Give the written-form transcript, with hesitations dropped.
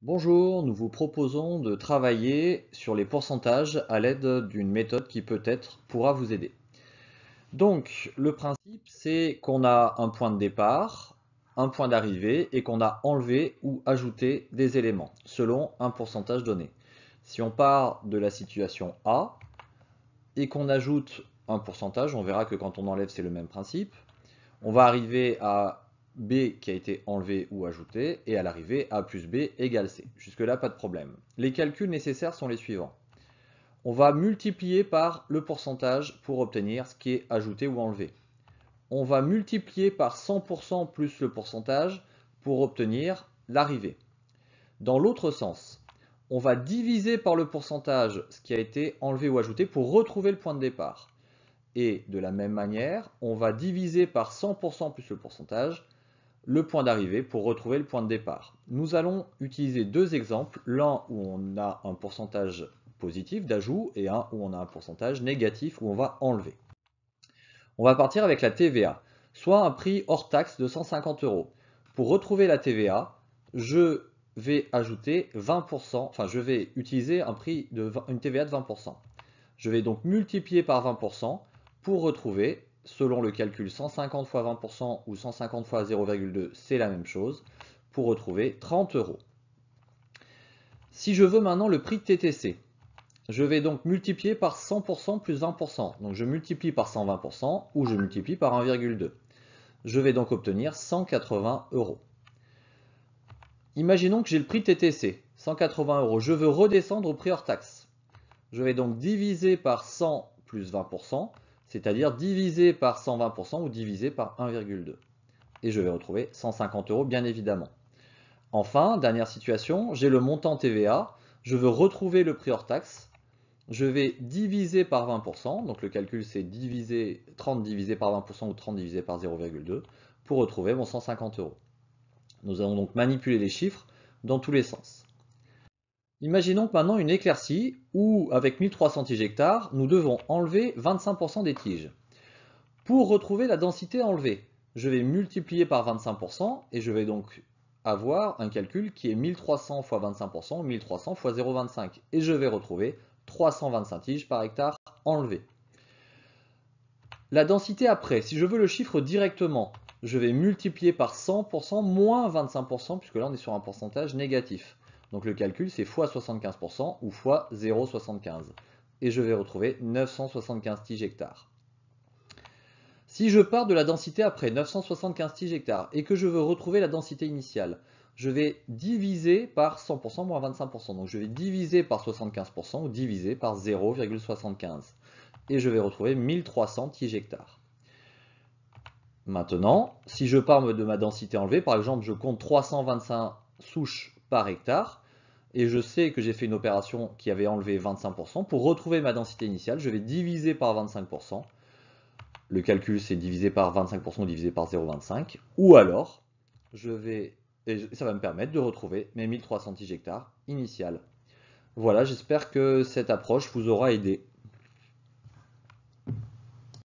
Bonjour, nous vous proposons de travailler sur les pourcentages à l'aide d'une méthode qui peut-être pourra vous aider. Donc, le principe, c'est qu'on a un point de départ, un point d'arrivée et qu'on a enlevé ou ajouté des éléments selon un pourcentage donné. Si on part de la situation A et qu'on ajoute un pourcentage, on verra que quand on enlève, c'est le même principe. On va arriver à B qui a été enlevé ou ajouté, et à l'arrivée, A plus B égale C. Jusque-là, pas de problème. Les calculs nécessaires sont les suivants. On va multiplier par le pourcentage pour obtenir ce qui est ajouté ou enlevé. On va multiplier par 100% plus le pourcentage pour obtenir l'arrivée. Dans l'autre sens, on va diviser par le pourcentage ce qui a été enlevé ou ajouté pour retrouver le point de départ. Et de la même manière, on va diviser par 100% plus le pourcentage le point d'arrivée pour retrouver le point de départ. Nous allons utiliser deux exemples, l'un où on a un pourcentage positif d'ajout et un où on a un pourcentage négatif où on va enlever. On va partir avec la TVA, soit un prix hors taxe de 150 euros. Pour retrouver la TVA, je vais ajouter 20%, enfin je vais utiliser une TVA de 20%. Je vais donc multiplier par 20% pour retrouver, selon le calcul 150 fois 20% ou 150 fois 0,2, c'est la même chose, pour retrouver 30 euros. Si je veux maintenant le prix de TTC, je vais donc multiplier par 100% plus 20%. Donc je multiplie par 120% ou je multiplie par 1,2. Je vais donc obtenir 180 euros. Imaginons que j'ai le prix de TTC, 180 euros. Je veux redescendre au prix hors taxe. Je vais donc diviser par 100 plus 20%, c'est-à-dire diviser par 120% ou diviser par 1,2. Et je vais retrouver 150 euros, bien évidemment. Enfin, dernière situation, j'ai le montant TVA, je veux retrouver le prix hors taxe, je vais diviser par 20%, donc le calcul c'est 30 divisé par 20% ou 30 divisé par 0,2, pour retrouver mon 150 euros. Nous allons donc manipuler les chiffres dans tous les sens. Imaginons que maintenant une éclaircie où, avec 1300 tiges hectares, nous devons enlever 25% des tiges. Pour retrouver la densité enlevée, je vais multiplier par 25% et je vais donc avoir un calcul qui est 1300 fois 25% ou 1300 fois 0,25 et je vais retrouver 325 tiges par hectare enlevées. La densité après, si je veux le chiffre directement, je vais multiplier par 100% moins 25% puisque là on est sur un pourcentage négatif. Donc le calcul c'est fois 75% ou fois 0,75 et je vais retrouver 975 tiges hectares. Si je pars de la densité après 975 tiges hectares et que je veux retrouver la densité initiale, je vais diviser par 100% moins 25%. Donc je vais diviser par 75% ou diviser par 0,75. Et je vais retrouver 1300 tiges hectares. Maintenant, si je pars de ma densité enlevée, par exemple je compte 325 souches par hectare, et je sais que j'ai fait une opération qui avait enlevé 25%, pour retrouver ma densité initiale, je vais diviser par 25%. Le calcul c'est divisé par 25% ou divisé par 0,25. Ou alors, ça va me permettre de retrouver mes 1300 tiges hectares initiales. Voilà, j'espère que cette approche vous aura aidé.